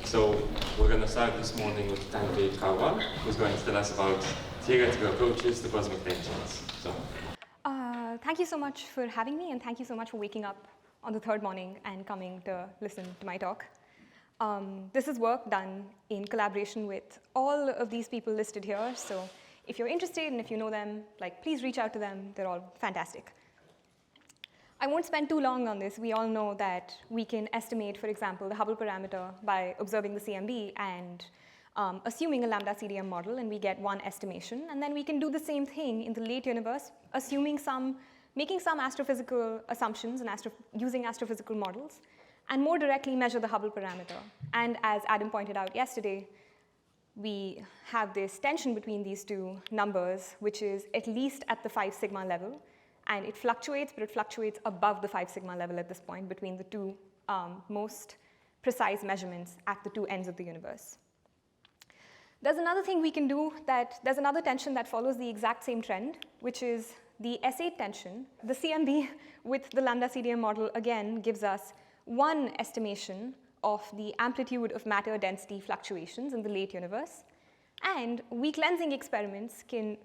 So we're going to start this morning with Tanvi Karwal, who's going to tell us about theoretical approaches to cosmic tensions. So. Thank you so much for having me, and thank you so much for waking up on the third morning and coming to listen to my talk. This is work done in collaboration with all of these people listed here. So if you're interested and if you know them, please reach out to them. They're all fantastic. I won't spend too long on this. We all know that we can estimate, for example, the Hubble parameter by observing the CMB and assuming a lambda CDM model, and we get one estimation. And then we can do the same thing in the late universe, making some astrophysical assumptions and using astrophysical models, and more directly measure the Hubble parameter. And as Adam pointed out yesterday, we have this tension between these two numbers, which is at least at the 5 sigma level. And it fluctuates, but it fluctuates above the 5 sigma level at this point between the two most precise measurements at the two ends of the universe. There's another thing we can do there's another tension that follows the exact same trend, which is the S8 tension. The CMB with the lambda CDM model, again, gives us one estimation of the amplitude of matter density fluctuations in the late universe. And weak lensing experiments can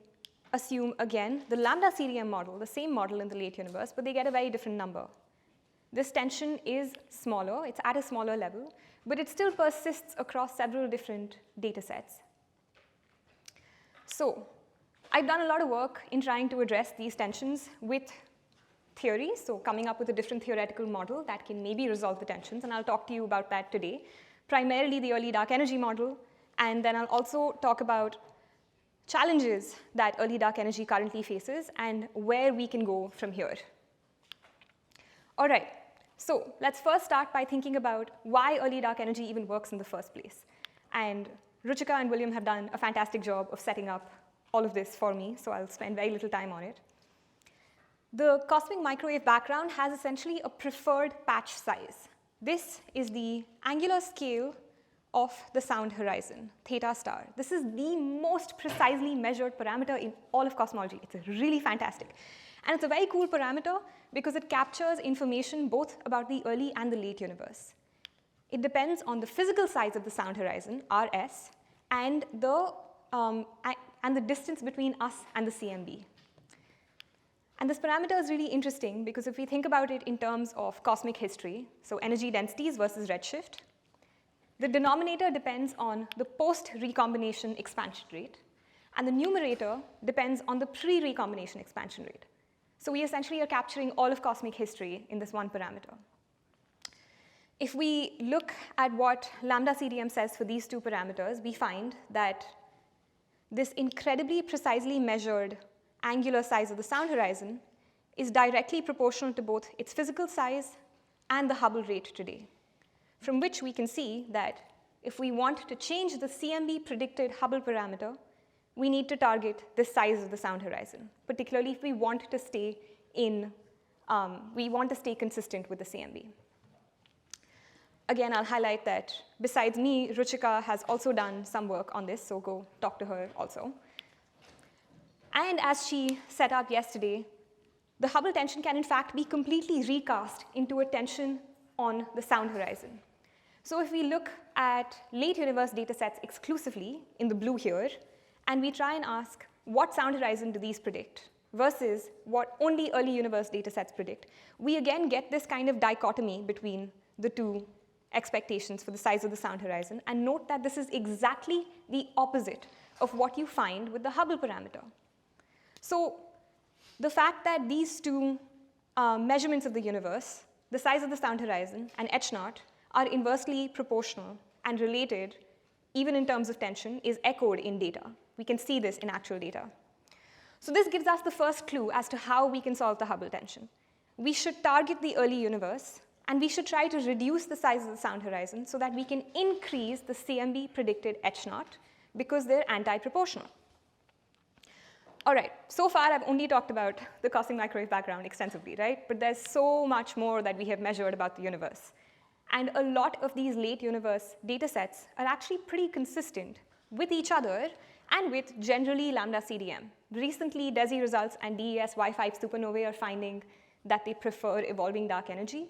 assume, again, the lambda CDM model, the same model in the late universe, but they get a very different number. This tension is smaller, it's at a smaller level, but it still persists across several different data sets. So I've done a lot of work in trying to address these tensions with theory, so coming up with a different theoretical model that can maybe resolve the tensions, and I'll talk to you about that today. Primarily the early dark energy model, and then I'll also talk about challenges that early dark energy currently faces and where we can go from here. All right, so let's first start by thinking about why early dark energy even works in the first place. And Ruchika and William have done a fantastic job of setting up all of this for me, so I'll spend very little time on it. The cosmic microwave background has essentially a preferred patch size. This is the angular scale of the sound horizon, theta star. This is the most precisely measured parameter in all of cosmology. It's really fantastic. And it's a very cool parameter because it captures information both about the early and the late universe. It depends on the physical size of the sound horizon, RS, and the distance between us and the CMB. And this parameter is really interesting because if we think about it in terms of cosmic history, so energy densities versus redshift, the denominator depends on the post-recombination expansion rate, and the numerator depends on the pre-recombination expansion rate. So we essentially are capturing all of cosmic history in this one parameter. If we look at what lambda CDM says for these two parameters, we find that this incredibly precisely measured angular size of the sound horizon is directly proportional to both its physical size and the Hubble rate today, from which we can see that if we want to change the CMB predicted Hubble parameter, we need to target the size of the sound horizon, particularly if we want to stay consistent with the CMB. Again, I'll highlight that besides me, Ruchika has also done some work on this, so go talk to her also. And as she set up yesterday, the Hubble tension can in fact be completely recast into a tension on the sound horizon. So if we look at late universe data sets exclusively in the blue here, and we try and ask what sound horizon do these predict versus what only early universe data sets predict, we again get this kind of dichotomy between the two expectations for the size of the sound horizon. And note that this is exactly the opposite of what you find with the Hubble parameter. So the fact that these two measurements of the universe, the size of the sound horizon and H0, are inversely proportional and related, even in terms of tension, is echoed in data. We can see this in actual data. So this gives us the first clue as to how we can solve the Hubble tension. We should target the early universe, and we should try to reduce the size of the sound horizon so that we can increase the CMB predicted H0 because they're anti-proportional. All right, so far I've only talked about the cosmic microwave background extensively, right? But there's so much more that we have measured about the universe. And a lot of these late universe data sets are actually pretty consistent with each other and with generally lambda CDM. Recently, DESI results and DES Y5 supernovae are finding that they prefer evolving dark energy,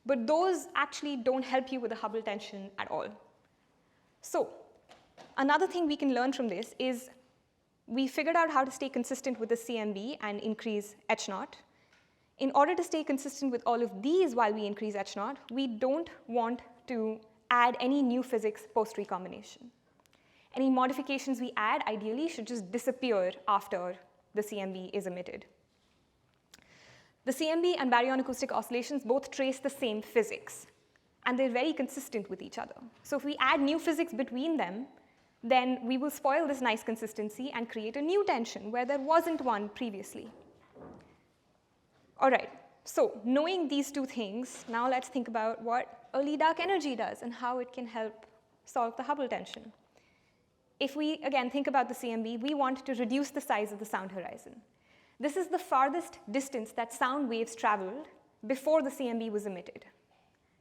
but those actually don't help you with the Hubble tension at all. So another thing we can learn from this is we figured out how to stay consistent with the CMB and increase H0. In order to stay consistent with all of these while we increase H0, we don't want to add any new physics post-recombination. Any modifications we add ideally should just disappear after the CMB is emitted. The CMB and baryon acoustic oscillations both trace the same physics, and they're very consistent with each other. So if we add new physics between them, then we will spoil this nice consistency and create a new tension where there wasn't one previously. All right, so knowing these two things, now let's think about what early dark energy does and how it can help solve the Hubble tension. If we, again, think about the CMB, we want to reduce the size of the sound horizon. This is the farthest distance that sound waves traveled before the CMB was emitted.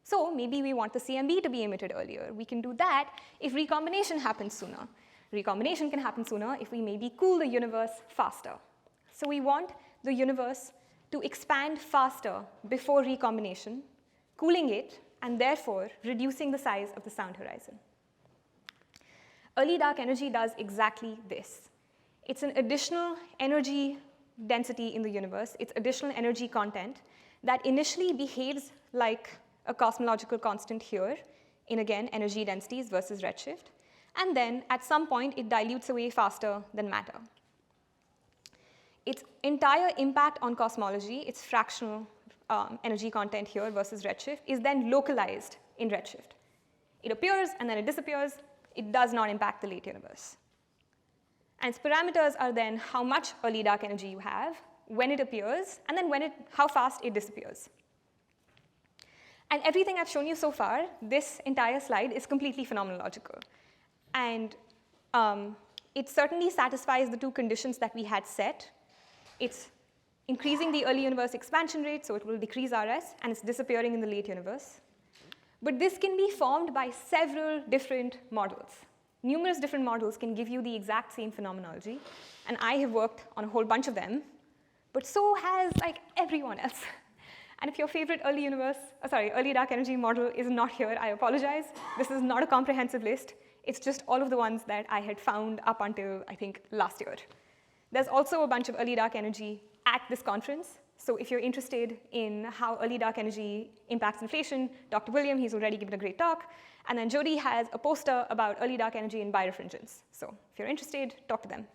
So maybe we want the CMB to be emitted earlier. We can do that if recombination happens sooner. Recombination can happen sooner if we maybe cool the universe faster. So we want the universe to expand faster before recombination, cooling it, and therefore reducing the size of the sound horizon. Early dark energy does exactly this. It's an additional energy density in the universe. It's additional energy content that initially behaves like a cosmological constant here in, again, energy densities versus redshift. And then at some point, it dilutes away faster than matter. Its entire impact on cosmology, its fractional energy content here versus redshift, is then localized in redshift. It appears and then it disappears. It does not impact the late universe. And its parameters are then how much early dark energy you have, when it appears, and then how fast it disappears. And everything I've shown you so far, this entire slide is completely phenomenological. And it certainly satisfies the two conditions that we had set. It's increasing the early universe expansion rate, so it will decrease RS, and it's disappearing in the late universe. But this can be formed by several different models. Numerous different models can give you the exact same phenomenology, and I have worked on a whole bunch of them, but so has like everyone else. And if your favorite early dark energy model is not here, I apologize. This is not a comprehensive list. It's just all of the ones that I had found up until, I think, last year. There's also a bunch of early dark energy at this conference. So if you're interested in how early dark energy impacts inflation, Dr. William, he's already given a great talk. And then Jody has a poster about early dark energy in birefringence. So if you're interested, talk to them.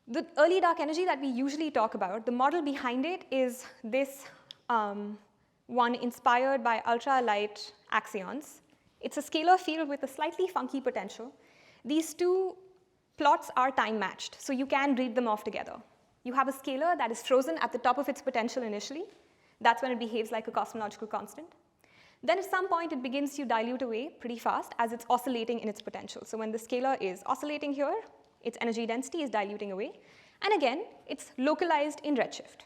The early dark energy that we usually talk about, the model behind it is this one inspired by ultralight axions. It's a scalar field with a slightly funky potential. These two plots are time matched, so you can read them off together. You have a scalar that is frozen at the top of its potential initially. That's when it behaves like a cosmological constant. Then at some point, it begins to dilute away pretty fast as it's oscillating in its potential. So when the scalar is oscillating here, its energy density is diluting away. And again, it's localized in redshift.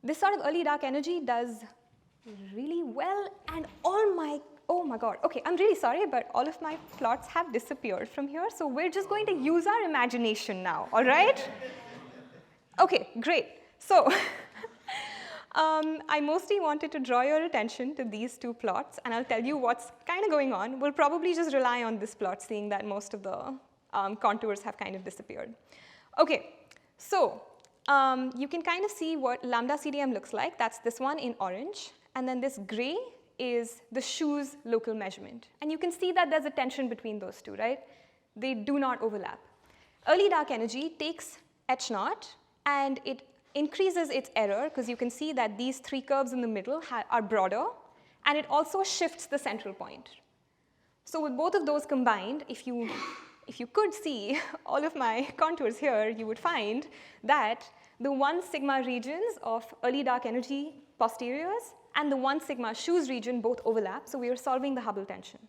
This sort of early dark energy does really well, and oh my God. Okay, I'm really sorry, but all of my plots have disappeared from here, so we're just going to use our imagination now, all right? Okay, great. So I mostly wanted to draw your attention to these two plots, and I'll tell you what's kind of going on. We'll probably just rely on this plot, seeing that most of the contours have kind of disappeared. Okay, so you can kind of see what lambda CDM looks like. That's this one in orange. And then this gray is the shoes local measurement. And you can see that there's a tension between those two, right? They do not overlap. Early dark energy takes H0, and it increases its error, because you can see that these three curves in the middle are broader, and it also shifts the central point. So with both of those combined, if you could see all of my contours here, you would find that the 1 sigma regions of early dark energy posteriors and the 1 sigma shoes region both overlap, so we are solving the Hubble tension.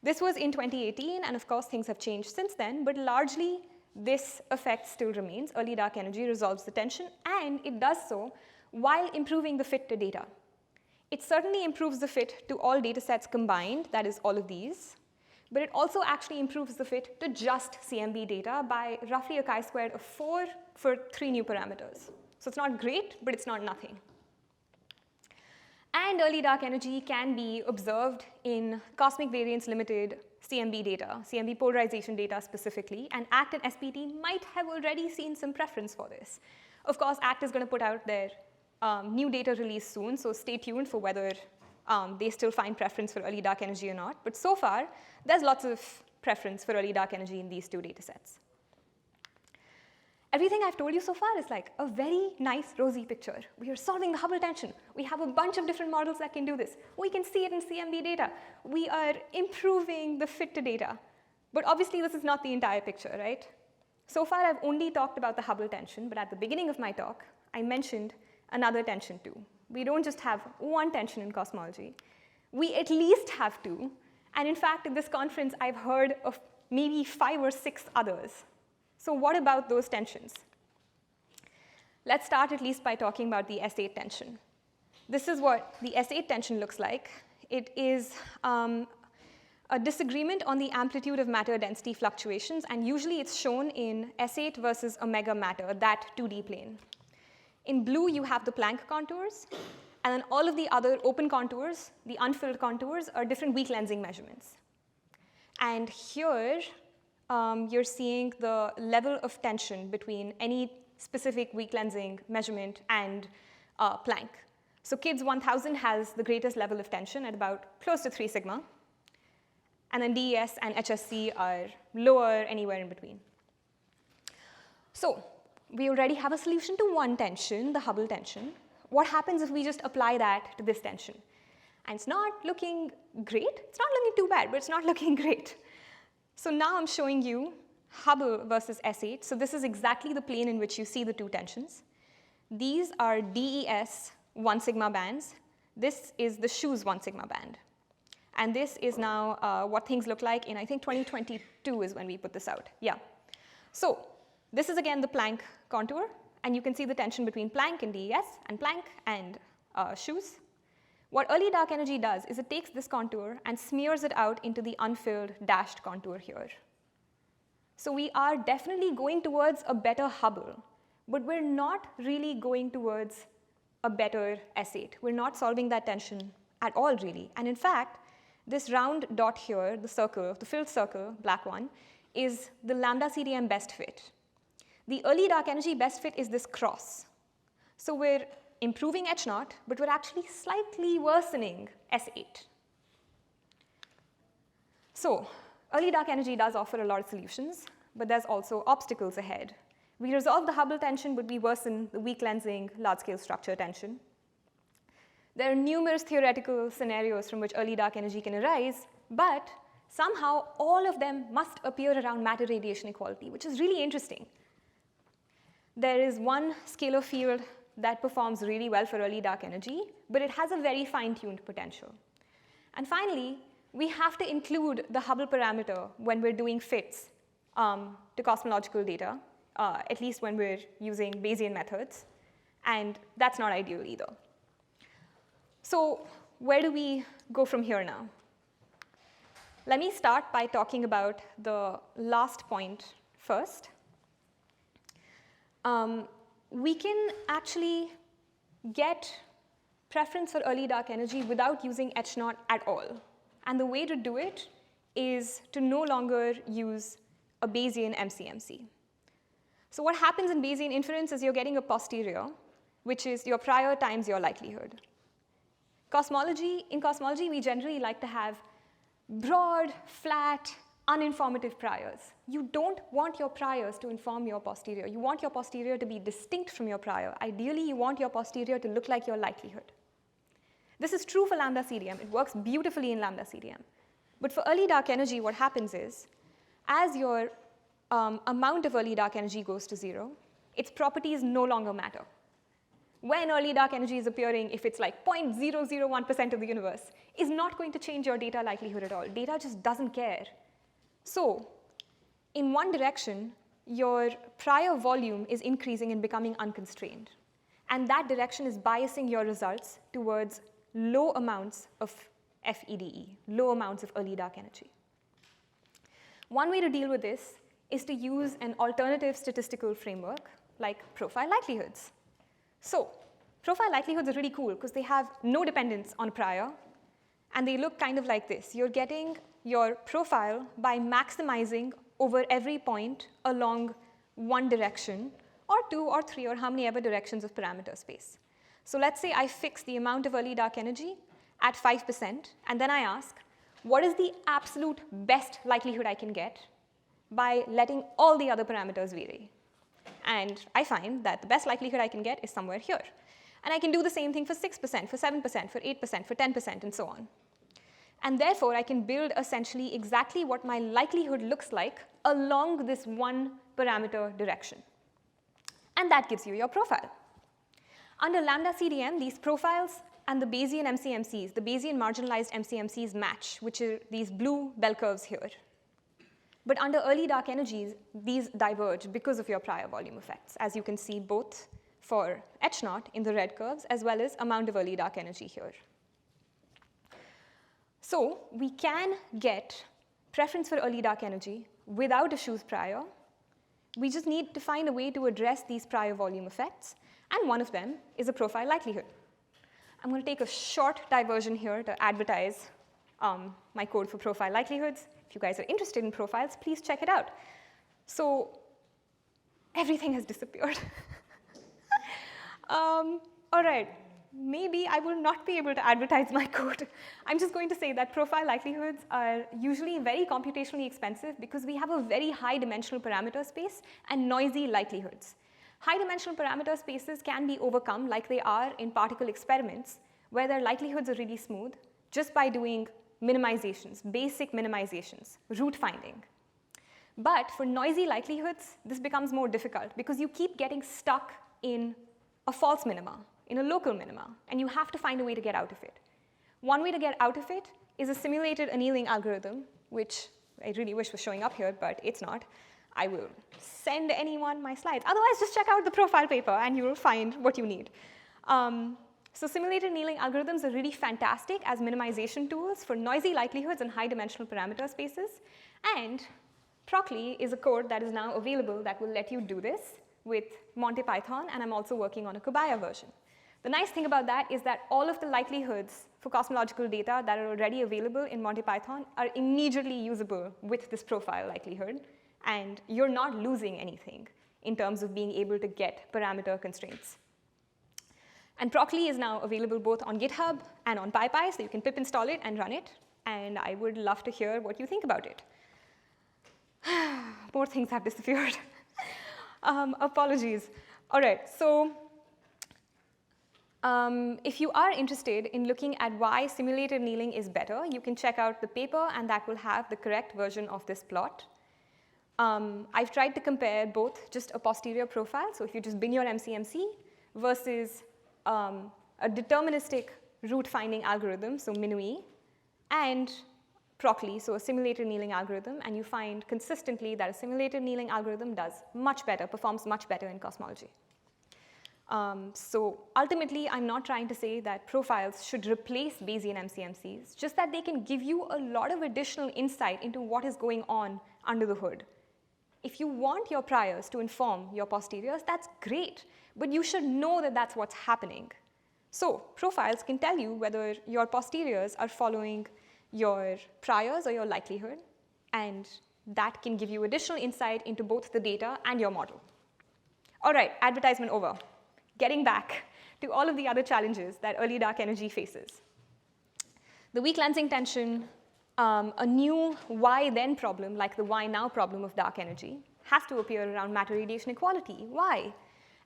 This was in 2018, and of course things have changed since then, but largely this effect still remains. Early dark energy resolves the tension, and it does so while improving the fit to data. It certainly improves the fit to all data sets combined, that is all of these, but it also actually improves the fit to just CMB data by roughly a chi-squared of 4 for 3 new parameters. So it's not great, but it's not nothing. And early dark energy can be observed in cosmic variance limited CMB data, CMB polarization data specifically, and ACT and SPT might have already seen some preference for this. Of course, ACT is going to put out their new data release soon, so stay tuned for whether they still find preference for early dark energy or not. But so far, there's lots of preference for early dark energy in these two data sets. Everything I've told you so far is like a very nice, rosy picture. We are solving the Hubble tension. We have a bunch of different models that can do this. We can see it in CMB data. We are improving the fit to data. But obviously, this is not the entire picture, right? So far, I've only talked about the Hubble tension, but at the beginning of my talk, I mentioned another tension too. We don't just have one tension in cosmology. We at least have two. And in fact, at this conference, I've heard of maybe 5 or 6 others. So what about those tensions? Let's start at least by talking about the S8 tension. This is what the S8 tension looks like. It is a disagreement on the amplitude of matter density fluctuations, and usually it's shown in S8 versus omega matter, that 2D plane. In blue, you have the Planck contours, and then all of the other open contours, the unfilled contours, are different weak lensing measurements. And here, you're seeing the level of tension between any specific weak lensing measurement and Planck. So KIDS 1000 has the greatest level of tension at about close to 3 sigma. And then DES and HSC are lower, anywhere in between. So we already have a solution to one tension, the Hubble tension. What happens if we just apply that to this tension? And it's not looking great. It's not looking too bad, but it's not looking great. So now I'm showing you Hubble versus S8. So this is exactly the plane in which you see the two tensions. These are DES 1 sigma bands. This is the SHOES 1 sigma band. And this is now what things look like in, I think, 2022 is when we put this out. Yeah. So this is, again, the Planck contour. And you can see the tension between Planck and DES and Planck and SHOES. What early dark energy does is it takes this contour and smears it out into the unfilled dashed contour here. So we are definitely going towards a better Hubble, but we're not really going towards a better S8. We're not solving that tension at all, really. And in fact, this round dot here, the circle, the filled circle, black one, is the lambda CDM best fit. The early dark energy best fit is this cross. So we're improving H0, but we're actually slightly worsening S8. So early dark energy does offer a lot of solutions, but there's also obstacles ahead. We resolve the Hubble tension, but we worsen the weak lensing large-scale structure tension. There are numerous theoretical scenarios from which early dark energy can arise, but somehow all of them must appear around matter radiation equality, which is really interesting. There is one scalar field that performs really well for early dark energy, but it has a very fine-tuned potential. And finally, we have to include the Hubble parameter when we're doing fits to cosmological data, at least when we're using Bayesian methods, and that's not ideal either. So where do we go from here now? Let me start by talking about the last point first. We can actually get preference for early dark energy without using H0 at all. And the way to do it is to no longer use a Bayesian MCMC. So what happens in Bayesian inference is you're getting a posterior, which is your prior times your likelihood. In cosmology, we generally like to have broad, flat, uninformative priors. You don't want your priors to inform your posterior. You want your posterior to be distinct from your prior. Ideally, you want your posterior to look like your likelihood. This is true for lambda CDM. It works beautifully in lambda CDM. But for early dark energy, what happens is, as your amount of early dark energy goes to 0, its properties no longer matter. When early dark energy is appearing, if it's like 0.001% of the universe, is not going to change your data likelihood at all. Data just doesn't care. So in one direction, your prior volume is increasing and becoming unconstrained. And that direction is biasing your results towards low amounts of FEDE, low amounts of early dark energy. One way to deal with this is to use an alternative statistical framework like profile likelihoods. So Profile likelihoods are really cool because they have no dependence on prior, and they look kind of like this. You're getting your profile by maximizing over every point along one direction, or two or three, or how many ever directions of parameter space. So let's say I fix the amount of early dark energy at 5%, and then I ask, what is the absolute best likelihood I can get by letting all the other parameters vary? And I find that the best likelihood I can get is somewhere here. And I can do the same thing for 6%, for 7%, for 8%, for 10%, and so on. And therefore, I can build essentially exactly what my likelihood looks like along this one parameter direction. And that gives you your profile. Under lambda CDM, these profiles and the Bayesian MCMCs, the Bayesian marginalized MCMCs match, which are these blue bell curves here. But under early dark energies, these diverge because of your prior volume effects, as you can see both for H0 in the red curves, as well as amount of early dark energy here. So we can get preference for early dark energy without a Schu's prior. We just need to find a way to address these prior volume effects, and one of them is a profile likelihood. I'm going to take a short diversion here to advertise my code for profile likelihoods. If you guys are interested in profiles, please check it out. So everything has disappeared. All right, maybe I will not be able to advertise my code. I'm just going to say that profile likelihoods are usually very computationally expensive because we have a very high dimensional parameter space and noisy likelihoods. High dimensional parameter spaces can be overcome like they are in particle experiments, where their likelihoods are really smooth, just by doing minimizations, basic minimizations, root finding. But for noisy likelihoods, this becomes more difficult because you keep getting stuck in a false minima, in a local minima, and you have to find a way to get out of it. One way to get out of it is a simulated annealing algorithm, which I really wish was showing up here, but it's not. I will send anyone my slides. Otherwise, just check out the profile paper, and you will find what you need. So simulated annealing algorithms are really fantastic as minimization tools for noisy likelihoods and high-dimensional parameter spaces. And Procly is a code that is now available that will let you do this with Monty Python, and I'm also working on a Kubaya version. The nice thing about that is that all of the likelihoods for cosmological data that are already available in Monty Python are immediately usable with this profile likelihood, and you're not losing anything in terms of being able to get parameter constraints. And Procly is now available both on GitHub and on PyPy, so you can pip install it and run it, and I would love to hear what you think about it. More things have disappeared. Apologies. All right, so if you are interested in looking at why simulated annealing is better, you can check out the paper, and that will have the correct version of this plot. I've tried to compare both just a posterior profile, so if you just bin your MCMC, versus a deterministic root finding algorithm, so MinUI, and Procly, so a simulated annealing algorithm, and you find consistently that a simulated annealing algorithm does much better, performs much better in cosmology. So ultimately, I'm not trying to say that profiles should replace Bayesian MCMCs, just that they can give you a lot of additional insight into what is going on under the hood. If you want your priors to inform your posteriors, that's great, but you should know that that's what's happening. So profiles can tell you whether your posteriors are following your priors or your likelihood, and that can give you additional insight into both the data and your model. All right, advertisement over. Getting back to all of the other challenges that early dark energy faces. The weak lensing tension, a new why then problem, like the why now problem of dark energy, has to appear around matter radiation equality. Why?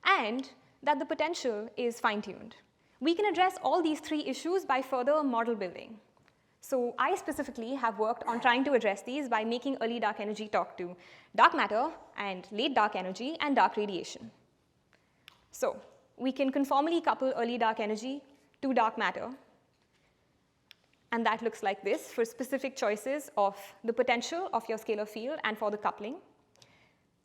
And that the potential is fine-tuned. We can address all these three issues by further model building. So I specifically have worked on trying to address these by making early dark energy talk to dark matter and late dark energy and dark radiation. So we can conformally couple early dark energy to dark matter. And that looks like this for specific choices of the potential of your scalar field and for the coupling.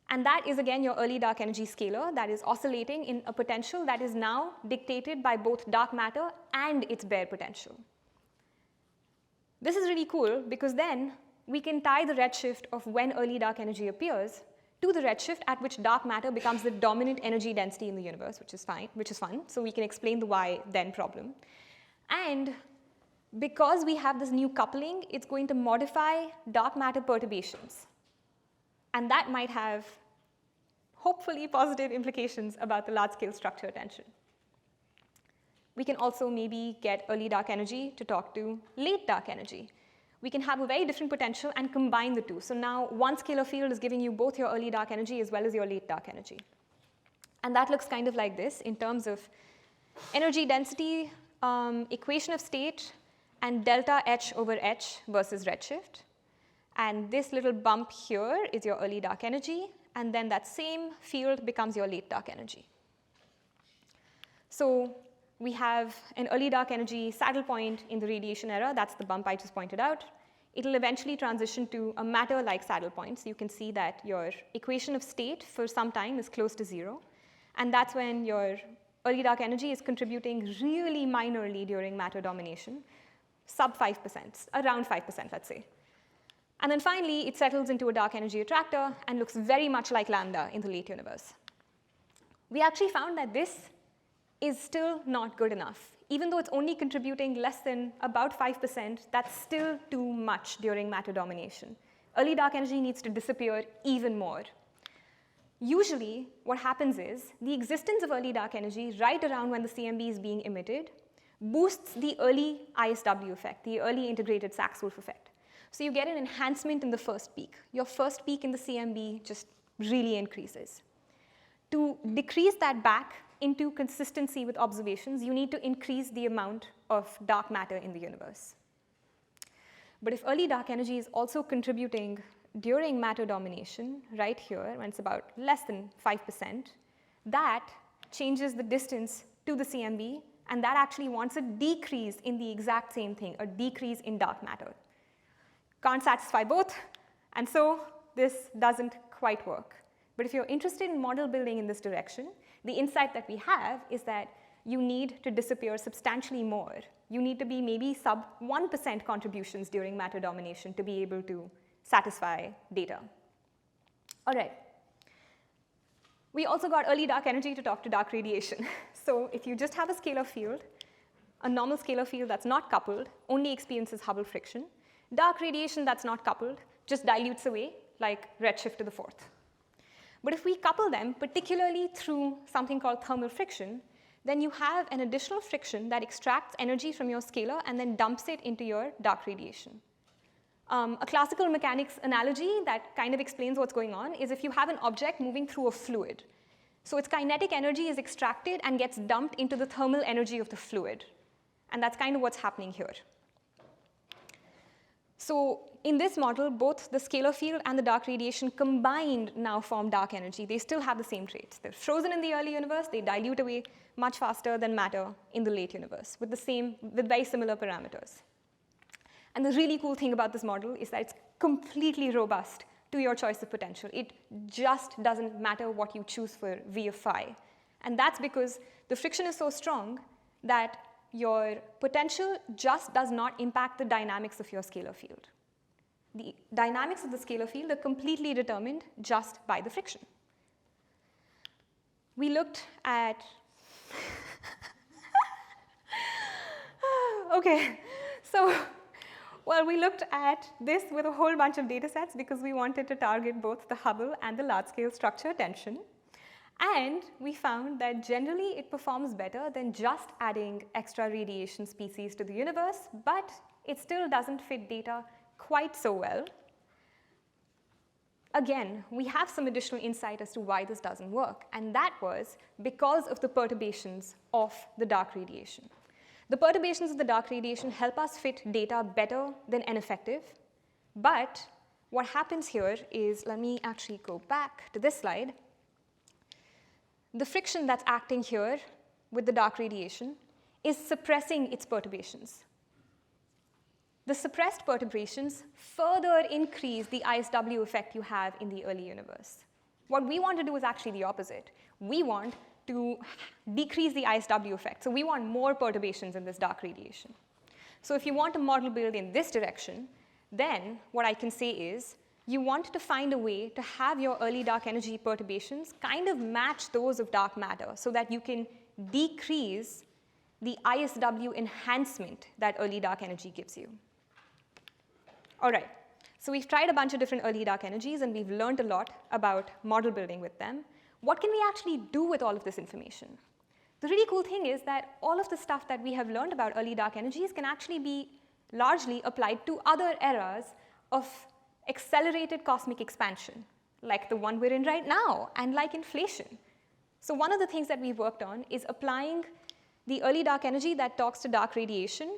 And that is, again, your early dark energy scalar that is oscillating in a potential that is now dictated by both dark matter and its bare potential. This is really cool because then we can tie the redshift of when early dark energy appears to the redshift at which dark matter becomes the dominant energy density in the universe, which is fun. So we can explain the why then problem. And because we have this new coupling, it's going to modify dark matter perturbations. And that might have, hopefully, positive implications about the large-scale structure tension. We can also maybe get early dark energy to talk to late dark energy. We can have a very different potential and combine the two. So now one scalar field is giving you both your early dark energy as well as your late dark energy. And that looks kind of like this in terms of energy density, equation of state, and delta H over H versus redshift. And this little bump here is your early dark energy, and then that same field becomes your late dark energy. So we have an early dark energy saddle point in the radiation era. That's the bump I just pointed out. It'll eventually transition to a matter-like saddle point. So you can see that your equation of state for some time is close to 0. And that's when your early dark energy is contributing really minorly during matter domination, sub 5%, around 5%, let's say. And then finally, it settles into a dark energy attractor and looks very much like lambda in the late universe. We actually found that this is still not good enough. Even though it's only contributing less than about 5%, that's still too much during matter domination. Early dark energy needs to disappear even more. Usually, what happens is the existence of early dark energy right around when the CMB is being emitted boosts the early ISW effect, the early integrated Sachs-Wolf effect. So you get an enhancement in the first peak. Your first peak in the CMB just really increases. To decrease that back into consistency with observations, you need to increase the amount of dark matter in the universe. But if early dark energy is also contributing during matter domination, right here, when it's about less than 5%, that changes the distance to the CMB, and that actually wants a decrease in the exact same thing, a decrease in dark matter. Can't satisfy both, and so this doesn't quite work. But if you're interested in model building in this direction, the insight that we have is that you need to disappear substantially more. You need to be maybe sub 1% contributions during matter domination to be able to satisfy data. All right. We also got early dark energy to talk to dark radiation. So if you just have a scalar field, a normal scalar field that's not coupled only experiences Hubble friction. Dark radiation that's not coupled just dilutes away like redshift to the 4th. But if we couple them, particularly through something called thermal friction, then you have an additional friction that extracts energy from your scalar and then dumps it into your dark radiation. A classical mechanics analogy that kind of explains what's going on is if you have an object moving through a fluid. So its kinetic energy is extracted and gets dumped into the thermal energy of the fluid. And that's kind of what's happening here. So in this model, both the scalar field and the dark radiation combined now form dark energy. They still have the same traits. They're frozen in the early universe. They dilute away much faster than matter in the late universe with very similar parameters. And the really cool thing about this model is that it's completely robust to your choice of potential. It just doesn't matter what you choose for V of phi. And that's because the friction is so strong that your potential just does not impact the dynamics of your scalar field. The dynamics of the scalar field are completely determined just by the friction. We looked at okay, so well, we looked at this with a whole bunch of data sets because we wanted to target both the Hubble and the large-scale structure tension. And we found that generally it performs better than just adding extra radiation species to the universe, but it still doesn't fit data quite so well. Again, we have some additional insight as to why this doesn't work, and that was because of the perturbations of the dark radiation. The perturbations of the dark radiation help us fit data better than ineffective, but what happens here is, let me actually go back to this slide. The friction that's acting here with the dark radiation is suppressing its perturbations. The suppressed perturbations further increase the ISW effect you have in the early universe. What we want to do is actually the opposite. We want to decrease the ISW effect. So we want more perturbations in this dark radiation. So if you want a model build in this direction, then what I can say is you want to find a way to have your early dark energy perturbations kind of match those of dark matter so that you can decrease the ISW enhancement that early dark energy gives you. All right, so we've tried a bunch of different early dark energies and we've learned a lot about model building with them. What can we actually do with all of this information? The really cool thing is that all of the stuff that we have learned about early dark energies can actually be largely applied to other eras of accelerated cosmic expansion, like the one we're in right now, and like inflation. So one of the things that we've worked on is applying the early dark energy that talks to dark radiation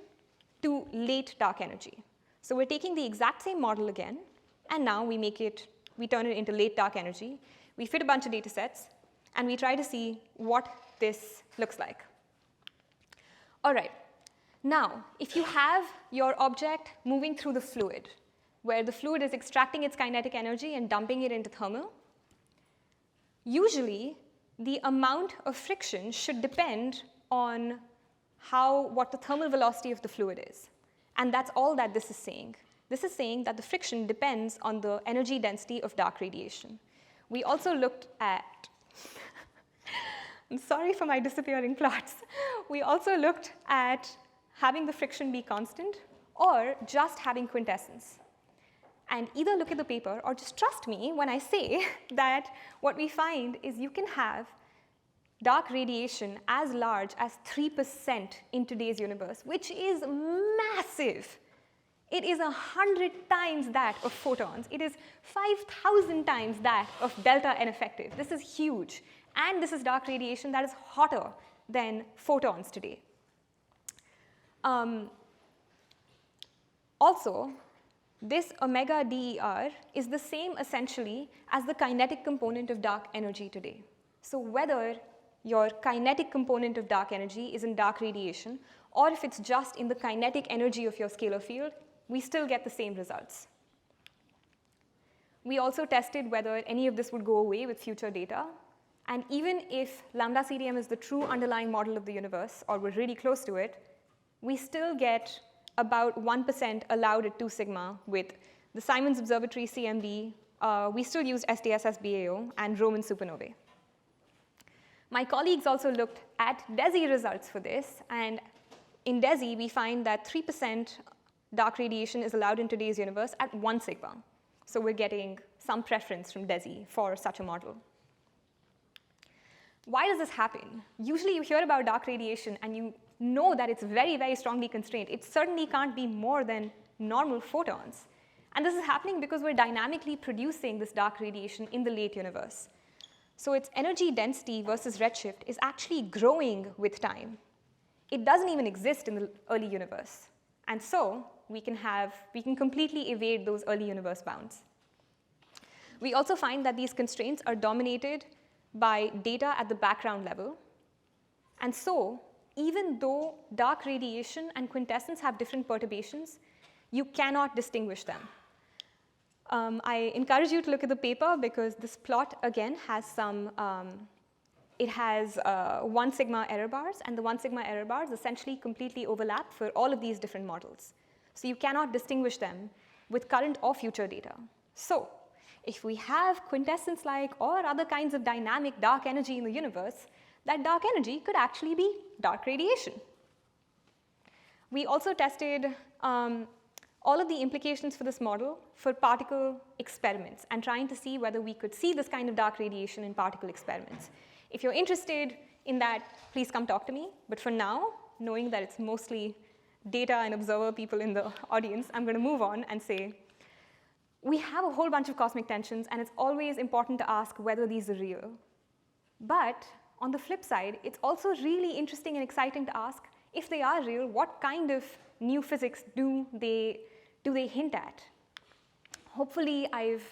to late dark energy. So we're taking the exact same model again, and now we turn it into late dark energy. We fit a bunch of data sets, and we try to see what this looks like. All right, now, if you have your object moving through the fluid, where the fluid is extracting its kinetic energy and dumping it into thermal, usually the amount of friction should depend on what the thermal velocity of the fluid is. And that's all that this is saying. This is saying that the friction depends on the energy density of dark radiation. We also looked at, I'm sorry for my disappearing plots. We also looked at having the friction be constant or just having quintessence. And either look at the paper or just trust me when I say that what we find is you can have dark radiation as large as 3% in today's universe, which is massive. It is 100 times that of photons. It is 5,000 times that of delta N effective. This is huge. And this is dark radiation that is hotter than photons today. Also, this omega DER is the same essentially as the kinetic component of dark energy today. So whether your kinetic component of dark energy is in dark radiation, or if it's just in the kinetic energy of your scalar field, we still get the same results. We also tested whether any of this would go away with future data. And even if lambda CDM is the true underlying model of the universe, or we're really close to it, we still get about 1% allowed at 2 sigma with the Simons Observatory CMB. We still used SDSS-BAO and Roman supernovae. My colleagues also looked at DESI results for this, and in DESI, we find that 3% dark radiation is allowed in today's universe at 1 sigma. So we're getting some preference from DESI for such a model. Why does this happen? Usually you hear about dark radiation and you know that it's very, very strongly constrained. It certainly can't be more than normal photons. And this is happening because we're dynamically producing this dark radiation in the late universe. So its energy density versus redshift is actually growing with time. It doesn't even exist in the early universe. And so we can completely evade those early universe bounds. We also find that these constraints are dominated by data at the background level. And so even though dark radiation and quintessence have different perturbations, you cannot distinguish them. I encourage you to look at the paper because this plot, again, has it has 1 sigma error bars, and the 1 sigma error bars essentially completely overlap for all of these different models. So you cannot distinguish them with current or future data. So if we have quintessence-like or other kinds of dynamic dark energy in the universe, that dark energy could actually be dark radiation. We also tested all of the implications for this model for particle experiments and trying to see whether we could see this kind of dark radiation in particle experiments. If you're interested in that, please come talk to me. But for now, knowing that it's mostly data and observer people in the audience, I'm going to move on and say, we have a whole bunch of cosmic tensions, and it's always important to ask whether these are real. But on the flip side, it's also really interesting and exciting to ask, if they are real, what kind of new physics do they hint at? Hopefully, I've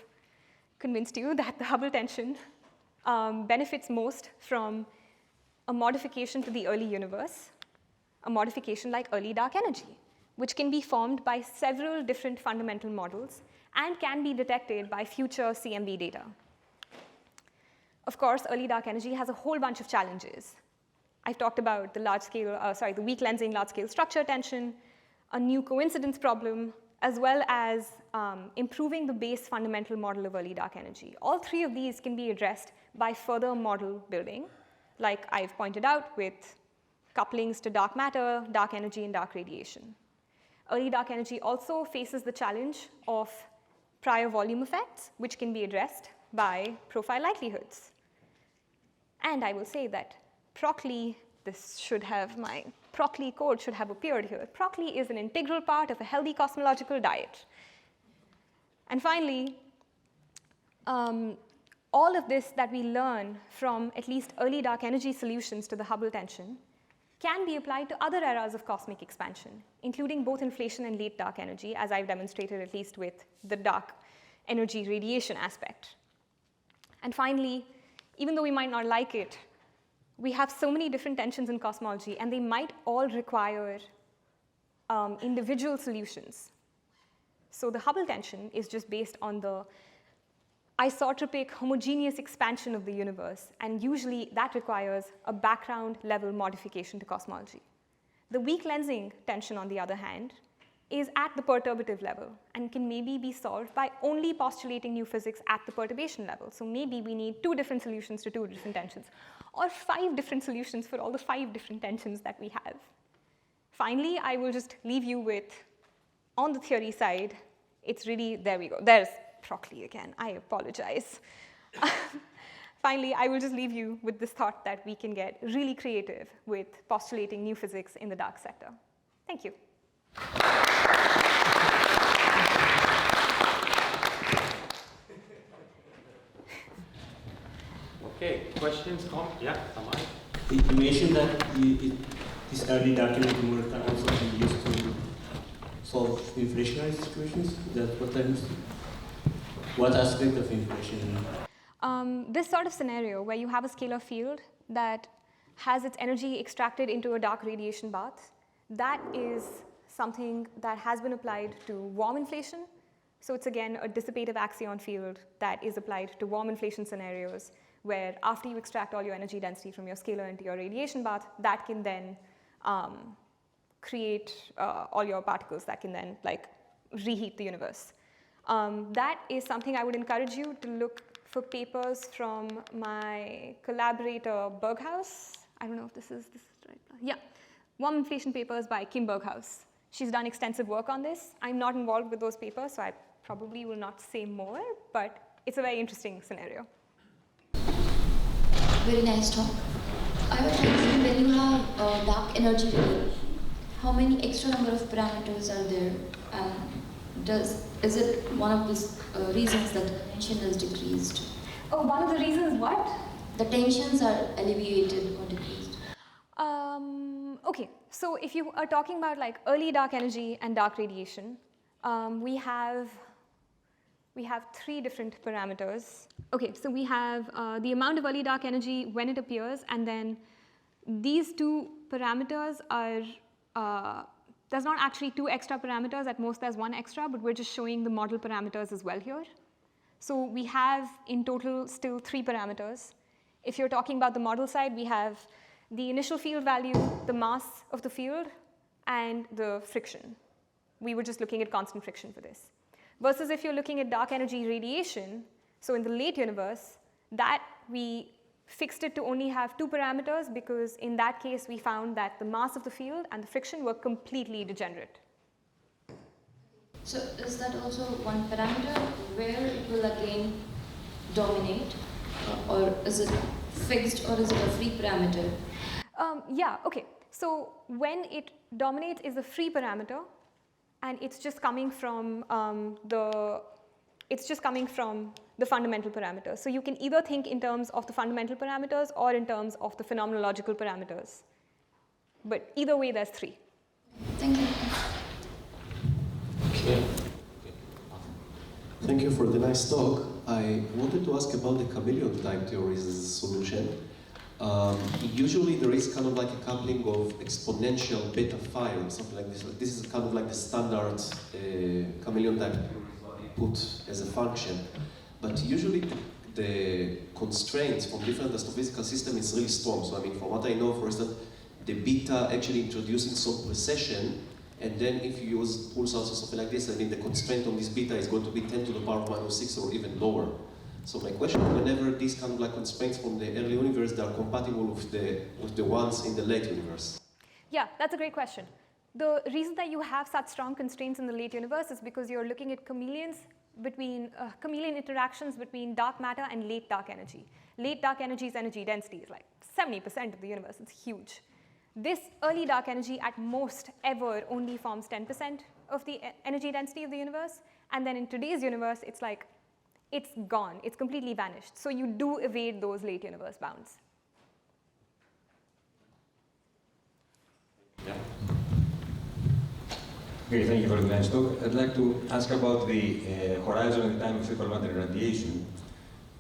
convinced you that the Hubble tension benefits most from a modification to the early universe, a modification like early dark energy, which can be formed by several different fundamental models and can be detected by future CMB data. Of course, early dark energy has a whole bunch of challenges. I've talked about the weak lensing large-scale structure tension, a new coincidence problem, as well as improving the base fundamental model of early dark energy. All three of these can be addressed by further model building, like I've pointed out with couplings to dark matter, dark energy, and dark radiation. Early dark energy also faces the challenge of prior volume effects, which can be addressed by profile likelihoods. And I will say that Procly, my Procly code should have appeared here. Procly is an integral part of a healthy cosmological diet. And finally, all of this that we learn from at least early dark energy solutions to the Hubble tension can be applied to other eras of cosmic expansion, including both inflation and late dark energy, as I've demonstrated at least with the dark energy radiation aspect. And finally, even though we might not like it, we have so many different tensions in cosmology, and they might all require individual solutions. So the Hubble tension is just based on the isotropic homogeneous expansion of the universe, and usually that requires a background level modification to cosmology. The weak lensing tension, on the other hand, is at the perturbative level and can maybe be solved by only postulating new physics at the perturbation level. So maybe we need 2 different solutions to 2 different tensions, or 5 different solutions for all the 5 different tensions that we have. Finally, I will just leave you with, on the theory side, it's really, there we go. There's Procly again, I apologize. Finally, I will just leave you with this thought that we can get really creative with postulating new physics in the dark sector. Thank you. Okay, questions, comments? Yeah, Amai? You mentioned that this early dark energy model can also be used to solve inflationary situations. Is that what I understood? What aspect of inflation? This sort of scenario where you have a scalar field that has its energy extracted into a dark radiation bath, that is something that has been applied to warm inflation. So it's again a dissipative axion field that is applied to warm inflation scenarios, where after you extract all your energy density from your scalar into your radiation bath, that can then create all your particles that can then reheat the universe. That is something I would encourage you to look for papers from my collaborator Berghaus. I don't know if this is right. Yeah, warm inflation papers by Kim Berghaus. She's done extensive work on this. I'm not involved with those papers, so I probably will not say more, but it's a very interesting scenario. Very nice talk. I was wondering, when you have dark energy radiation, how many extra number of parameters are there? Is it one of the reasons that the tension is decreased? Oh, one of the reasons what? The tensions are alleviated or decreased. Okay, so if you are talking about early dark energy and dark radiation, we have 3 different parameters. Okay, so we have the amount of early dark energy when it appears, and then these 2 parameters are, there's not actually 2 extra parameters, at most there's 1 extra, but we're just showing the model parameters as well here. So we have in total still 3 parameters. If you're talking about the model side, we have the initial field value, the mass of the field, and the friction. We were just looking at constant friction for this. Versus if you're looking at dark energy radiation, so in the late universe, that we fixed it to only have 2 parameters, because in that case we found that the mass of the field and the friction were completely degenerate. So is that also one parameter where it will again dominate, or is it fixed, or is it a free parameter? Yeah, okay. So when it dominates is a free parameter, and it's just coming from the fundamental parameters. So you can either think in terms of the fundamental parameters or in terms of the phenomenological parameters. But either way, there's 3. Thank you. Okay. Thank you for the nice talk. I wanted to ask about the chameleon time theory's solution. Usually there is kind of like a coupling of exponential beta phi or something like this. This is kind of like the standard chameleon time put as a function. But usually the constraints from different astrophysical systems is really strong. So I mean, from what I know, for instance, the beta actually introducing some precession And then if you use pulsars or something like this, I mean the constraint on this beta is going to be 10 to the power of -6 or even lower. So my question, whenever these kind of like constraints from the early universe, they are compatible with the ones in the late universe? Yeah, that's a great question. The reason that you have such strong constraints in the late universe is because you're looking at chameleon interactions between dark matter and late dark energy. Late dark energy's energy density is like 70% of the universe. It's huge. This early dark energy at most ever only forms 10% of the energy density of the universe. And then in today's universe, it's like, it's gone. It's completely vanished. So you do evade those late universe bounds. Yeah. Okay, thank you for the nice talk. I'd like to ask about the horizon and the time of fecal matter radiation.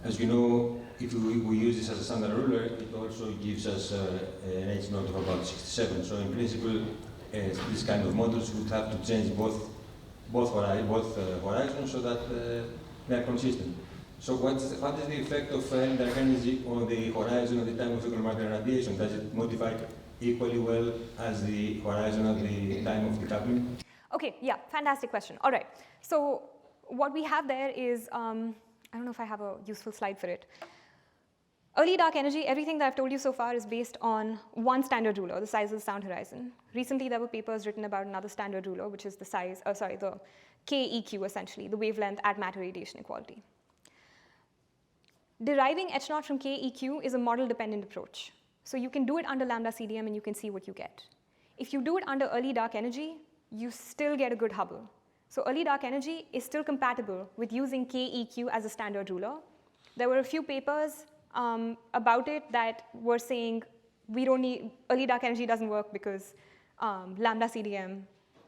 As you know, if we use this as a standard ruler, it also gives us an H naught of about 67. So in principle, this kind of models would have to change both horizons so that they are consistent. So what is the effect of dark energy on the horizon at the time of fecal matter radiation? Does it modify equally well as the horizon at the time of decoupling? Okay, yeah, fantastic question. All right, so what we have there is, I don't know if I have a useful slide for it. Early dark energy, everything that I've told you so far is based on one standard ruler, the size of the sound horizon. Recently, there were papers written about another standard ruler, which is the size, the KEQ essentially, the wavelength at matter radiation equality. Deriving H naught from KEQ is a model-dependent approach. So you can do it under lambda CDM and you can see what you get. If you do it under early dark energy, you still get a good Hubble. So early dark energy is still compatible with using KEQ as a standard ruler. There were a few papers about it that were saying we don't need, early dark energy doesn't work because lambda CDM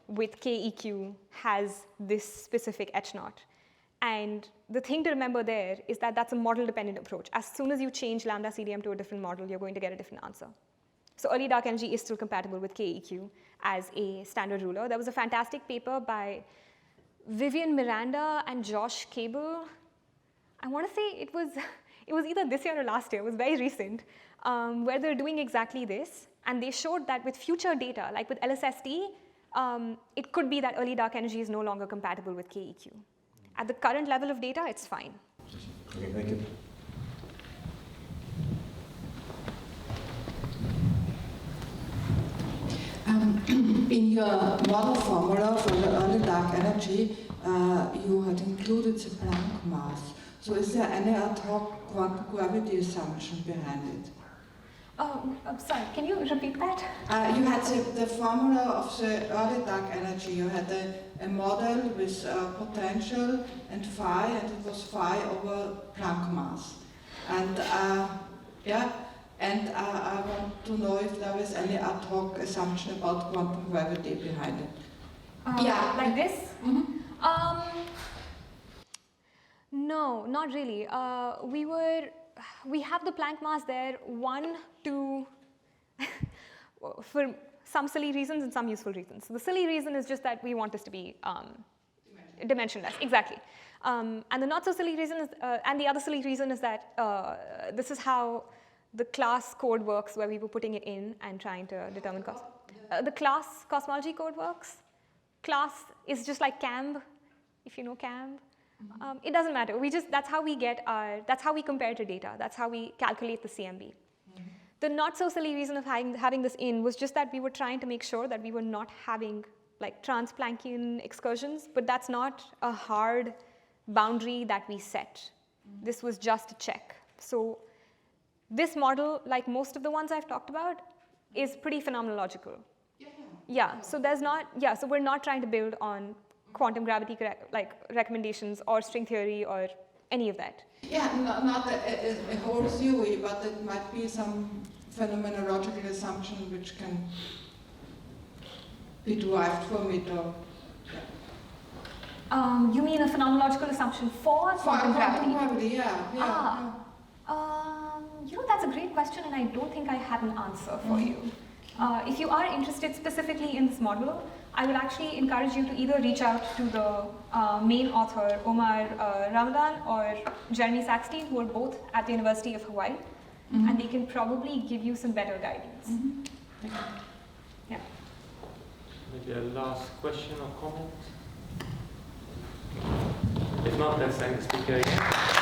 with KEQ has this specific H naught. And the thing to remember there is that that's a model-dependent approach. As soon as you change lambda CDM to a different model, you're going to get a different answer. So early dark energy is still compatible with KEQ as a standard ruler. There was a fantastic paper by Vivian Miranda and Josh Cable. I want to say it was either this year or last year. It was very recent, where they're doing exactly this. And they showed that with future data, like with LSST, it could be that early dark energy is no longer compatible with KEQ. At the current level of data, it's fine. Okay, thank you. In your model formula for the early dark energy, you had included the Planck mass. So is there any ad hoc quantum gravity assumption behind it? I'm sorry, can you repeat that? You had the formula of the early dark energy. You had a model with potential and phi, and it was phi over Planck mass. And I want to know if there was any ad hoc assumption about quantum gravity behind it. Yeah, like this? Mm-hmm. No, not really. We have the Planck mass there, for some silly reasons and some useful reasons. So the silly reason is just that we want this to be dimensionless, exactly. And the not so silly reason is, and the other silly reason is that this is how the class code works, where we were putting it in and trying to determine cost. The class cosmology code works. Class is just like CAMB, if you know CAMB. It doesn't matter. That's how we get that's how we compare to data. That's how we calculate the CMB. The not so silly reason of having this in was just that we were trying to make sure that we were not having like trans-Planckian excursions, but that's not a hard boundary that we set. This was just a check. So this model, like most of the ones I've talked about, is pretty phenomenological. Yeah, so so we're not trying to build on quantum gravity recommendations or string theory or any of that. Yeah, not a whole theory, but it might be some phenomenological assumption which can be derived from it. Or, You mean a phenomenological assumption for quantum gravity? You know, that's a great question, and I don't think I have an answer for you. If you are interested specifically in this model, I would actually encourage you to either reach out to the main author, Omar Ramadan, or Jeremy Saxton, who are both at the University of Hawaii, and they can probably give you some better guidance. Yeah. Maybe a last question or comment? If not, let's thank the speaker again.